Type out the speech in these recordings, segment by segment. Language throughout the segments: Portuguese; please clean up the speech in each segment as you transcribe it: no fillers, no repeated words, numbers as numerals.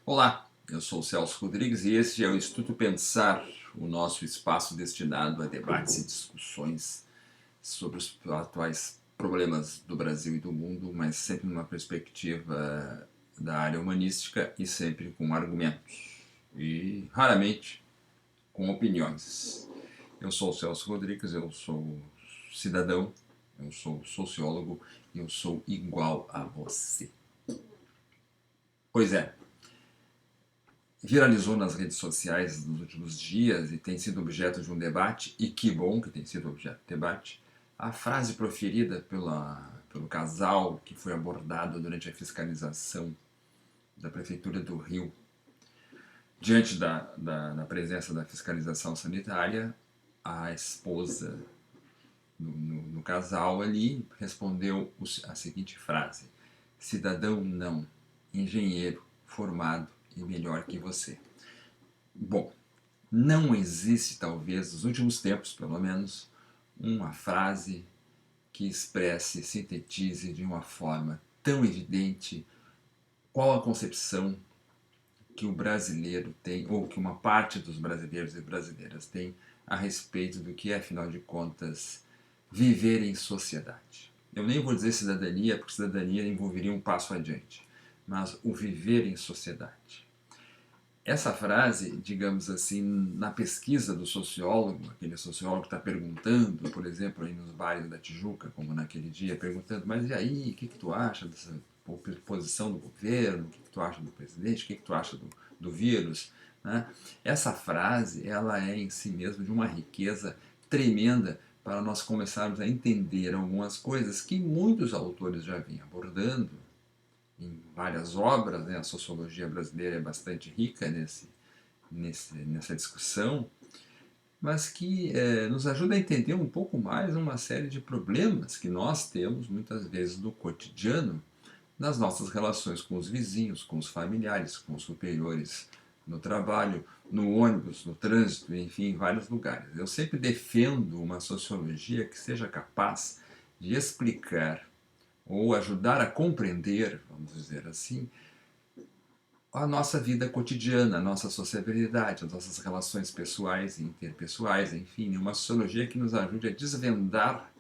Olá, eu sou o Celso Rodrigues e este é o Instituto Pensar, o nosso espaço destinado a debates e discussões sobre os atuais problemas do Brasil e do mundo, mas sempre numa perspectiva da área humanística e sempre com argumentos e raramente com opiniões. Eu sou o Celso Rodrigues, eu sou cidadão, eu sou sociólogo e eu sou igual a você. Pois é, viralizou nas redes sociais nos últimos dias e tem sido objeto de um debate, e que bom que tem sido objeto de debate, a frase proferida pelo casal que foi abordado durante a fiscalização da Prefeitura do Rio. Diante da presença da fiscalização sanitária, a esposa no casal ali respondeu a seguinte frase: cidadão não, engenheiro formado e melhor que você. Bom, não existe, talvez, nos últimos tempos, pelo menos, uma frase que expresse, sintetize de uma forma tão evidente qual a concepção que o brasileiro tem, ou que uma parte dos brasileiros e brasileiras tem a respeito do que é, afinal de contas, viver em sociedade. Eu nem vou dizer cidadania, porque cidadania envolveria um passo adiante, mas o viver em sociedade. Essa frase, digamos assim, na pesquisa do sociólogo, aquele sociólogo que está perguntando, por exemplo, aí nos bares da Tijuca, como naquele dia, perguntando, mas e aí, o que tu acha dessa posição do governo, o que tu acha do presidente, o que tu acha do vírus? Né? Essa frase, ela é em si mesma de uma riqueza tremenda para nós começarmos a entender algumas coisas que muitos autores já vinham abordando em várias obras, né? A sociologia brasileira é bastante rica nessa discussão, mas que nos ajuda a entender um pouco mais uma série de problemas que nós temos muitas vezes no cotidiano, nas nossas relações com os vizinhos, com os familiares, com os superiores, no trabalho, no ônibus, no trânsito, enfim, em vários lugares. Eu sempre defendo uma sociologia que seja capaz de explicar ou ajudar a compreender, vamos dizer assim, a nossa vida cotidiana, a nossa sociabilidade, as nossas relações pessoais e interpessoais, enfim, uma sociologia que nos ajude a desvendar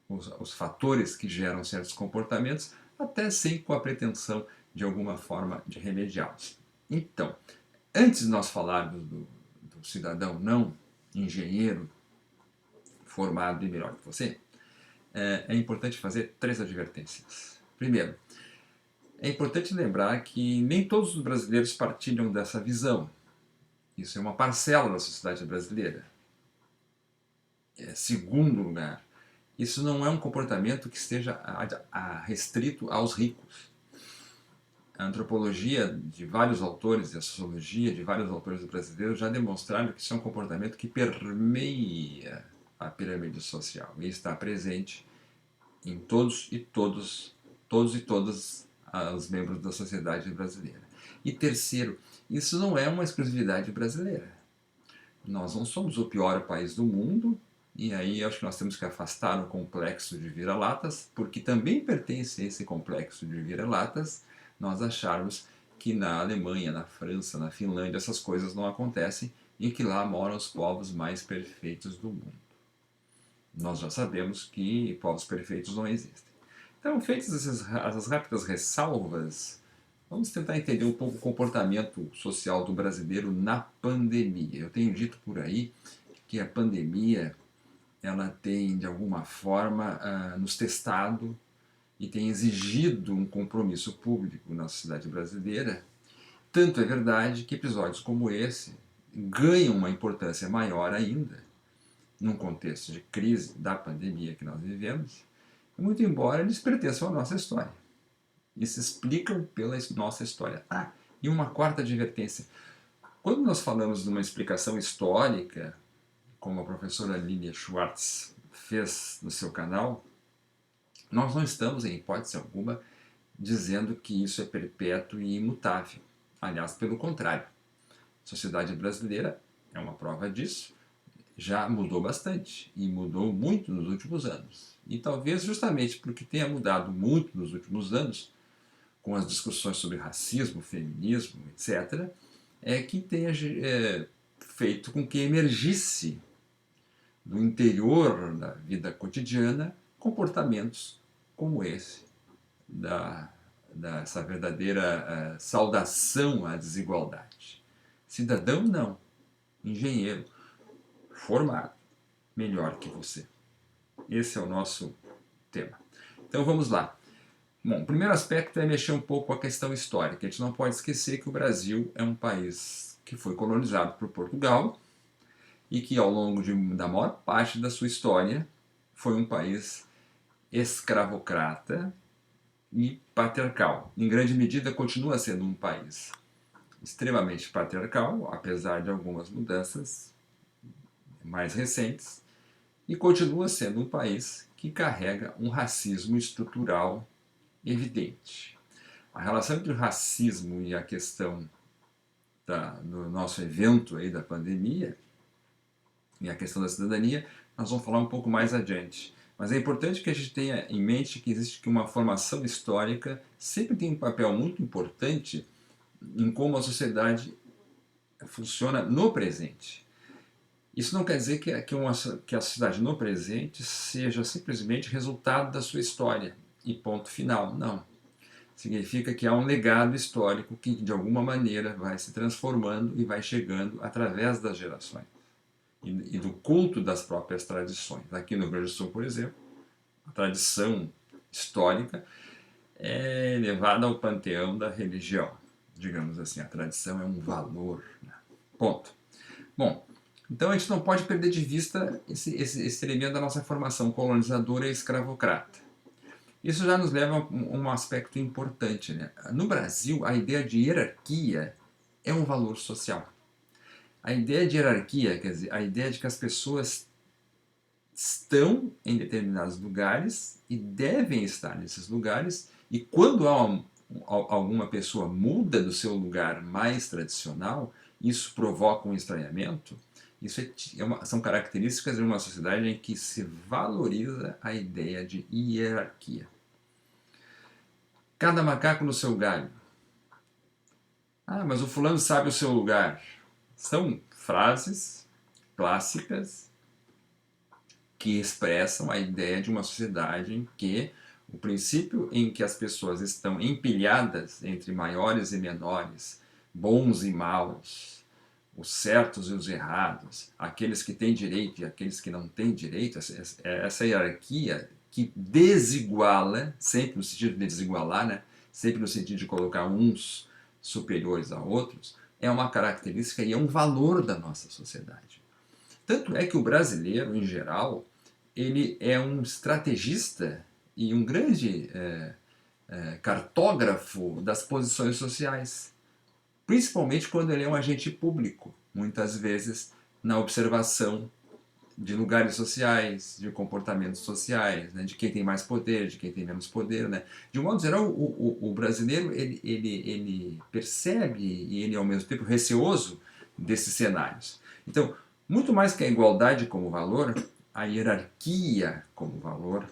os fatores que geram certos comportamentos, até sem com a pretensão de alguma forma de remediá-los. Então, antes de nós falarmos do cidadão não engenheiro formado e melhor que você, é importante fazer três advertências. Primeiro, é importante lembrar que nem todos os brasileiros partilham dessa visão. Isso é uma parcela da sociedade brasileira. Segundo lugar, isso não é um comportamento que esteja restrito aos ricos. A antropologia de vários autores e a sociologia de vários autores brasileiros já demonstraram que isso é um comportamento que permeia a pirâmide social e está presente em todos e todas os membros da sociedade brasileira. E terceiro, isso não é uma exclusividade brasileira. Nós não somos o pior país do mundo, e aí acho que nós temos que afastar o complexo de vira-latas, porque também pertence a esse complexo de vira-latas nós acharmos que na Alemanha, na França, na Finlândia essas coisas não acontecem e que lá moram os povos mais perfeitos do mundo. Nós já sabemos que povos perfeitos não existem. Então, feitas essas rápidas ressalvas, vamos tentar entender um pouco o comportamento social do brasileiro na pandemia. Eu tenho dito por aí que a pandemia ela tem, de alguma forma, nos testado e tem exigido um compromisso público na sociedade brasileira. Tanto é verdade que episódios como esse ganham uma importância maior ainda, num contexto de crise da pandemia que nós vivemos, muito embora eles pertençam à nossa história e se explicam pela nossa história. E uma quarta advertência. Quando nós falamos de uma explicação histórica, como a professora Lilia Schwartz fez no seu canal, nós não estamos, em hipótese alguma, dizendo que isso é perpétuo e imutável. Aliás, pelo contrário. A sociedade brasileira é uma prova disso, já mudou bastante e mudou muito nos últimos anos. E talvez justamente porque tenha mudado muito nos últimos anos, com as discussões sobre racismo, feminismo, etc., é que tenha feito com que emergisse do interior da vida cotidiana comportamentos como esse, dessa verdadeira saudação à desigualdade. Cidadão, não. Engenheiro, formado, melhor que você. Esse é o nosso tema. Então vamos lá. Bom, o primeiro aspecto é mexer um pouco com a questão histórica. A gente não pode esquecer que o Brasil é um país que foi colonizado por Portugal e que ao longo da maior parte da sua história foi um país escravocrata e patriarcal. Em grande medida continua sendo um país extremamente patriarcal, apesar de algumas mudanças mais recentes, e continua sendo um país que carrega um racismo estrutural evidente. A relação entre o racismo e a questão do nosso evento aí da pandemia e a questão da cidadania, nós vamos falar um pouco mais adiante. Mas é importante que a gente tenha em mente que existe uma formação histórica sempre tem um papel muito importante em como a sociedade funciona no presente. Isso não quer dizer que a sociedade no presente seja simplesmente resultado da sua história e ponto final. Não. Significa que há um legado histórico que, de alguma maneira, vai se transformando e vai chegando através das gerações e do culto das próprias tradições. Aqui no Rio Grande do Sul, por exemplo, a tradição histórica é levada ao panteão da religião. Digamos assim, a tradição é um valor. Né? Ponto. Bom, então a gente não pode perder de vista esse elemento da nossa formação colonizadora e escravocrata. Isso já nos leva a um aspecto importante. Né? No Brasil, a ideia de hierarquia é um valor social. A ideia de hierarquia, quer dizer, a ideia de que as pessoas estão em determinados lugares e devem estar nesses lugares, e quando alguma pessoa muda do seu lugar mais tradicional, isso provoca um estranhamento. Isso são características de uma sociedade em que se valoriza a ideia de hierarquia. Cada macaco no seu galho. Ah, mas o fulano sabe o seu lugar. São frases clássicas que expressam a ideia de uma sociedade em que o princípio em que as pessoas estão empilhadas entre maiores e menores, bons e maus, os certos e os errados, aqueles que têm direito e aqueles que não têm direito, essa hierarquia que desiguala, sempre no sentido de desigualar, né? Sempre no sentido de colocar uns superiores a outros, é uma característica e é um valor da nossa sociedade. Tanto é que o brasileiro, em geral, ele é um estrategista e um grande cartógrafo das posições sociais, principalmente quando ele é um agente público, muitas vezes na observação de lugares sociais, de comportamentos sociais, né, de quem tem mais poder, de quem tem menos poder. Né. De um modo geral, o brasileiro ele percebe e ele é ao mesmo tempo receoso desses cenários. Então, muito mais que a igualdade como valor, a hierarquia como valor,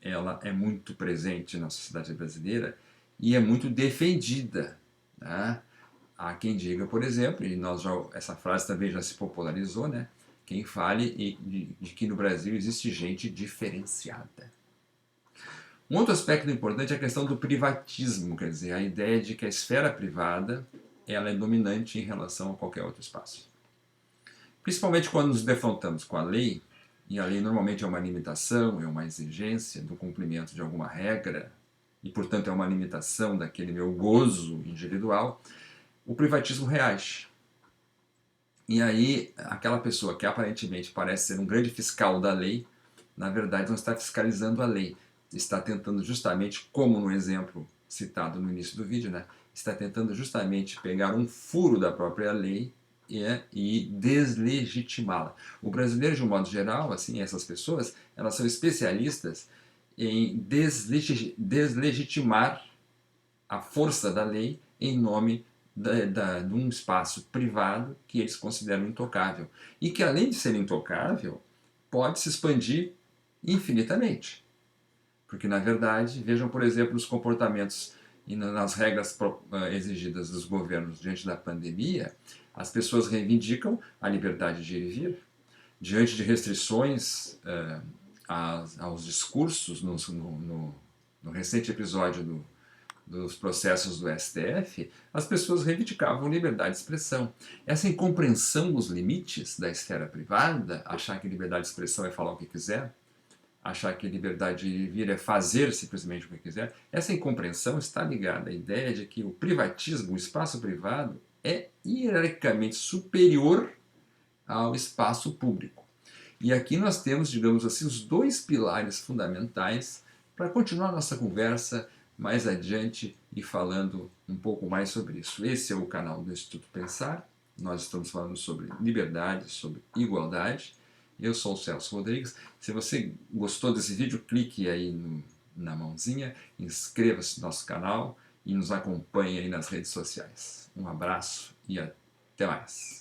ela é muito presente na sociedade brasileira e é muito defendida. Né. Há quem diga, por exemplo, e essa frase também já se popularizou, né? Quem fale de que no Brasil existe gente diferenciada. Um outro aspecto importante é a questão do privatismo, quer dizer, a ideia de que a esfera privada ela é dominante em relação a qualquer outro espaço. Principalmente quando nos defrontamos com a lei, e a lei normalmente é uma limitação, é uma exigência do cumprimento de alguma regra, e portanto é uma limitação daquele meu gozo individual, o privatismo reage. E aí, aquela pessoa que aparentemente parece ser um grande fiscal da lei, na verdade não está fiscalizando a lei. Está tentando justamente, como no exemplo citado no início do vídeo, né, está tentando justamente pegar um furo da própria lei e deslegitimá-la. O brasileiro, de um modo geral, assim, essas pessoas, elas são especialistas em deslegitimar a força da lei em nome de um espaço privado que eles consideram intocável. E que, além de ser intocável, pode se expandir infinitamente. Porque, na verdade, vejam, por exemplo, os comportamentos e nas regras exigidas dos governos diante da pandemia, as pessoas reivindicam a liberdade de ir e vir. Diante de restrições aos discursos, no recente episódio dos processos do STF, as pessoas reivindicavam liberdade de expressão. Essa incompreensão dos limites da esfera privada, achar que liberdade de expressão é falar o que quiser, achar que liberdade de vir é fazer simplesmente o que quiser, essa incompreensão está ligada à ideia de que o privatismo, o espaço privado, é hierarquicamente superior ao espaço público. E aqui nós temos, digamos assim, os dois pilares fundamentais para continuar nossa conversa mais adiante e falando um pouco mais sobre isso. Esse é o canal do Instituto Pensar. Nós estamos falando sobre liberdade, sobre igualdade. Eu sou o Celso Rodrigues. Se você gostou desse vídeo, clique aí na mãozinha, inscreva-se no nosso canal e nos acompanhe aí nas redes sociais. Um abraço e até mais.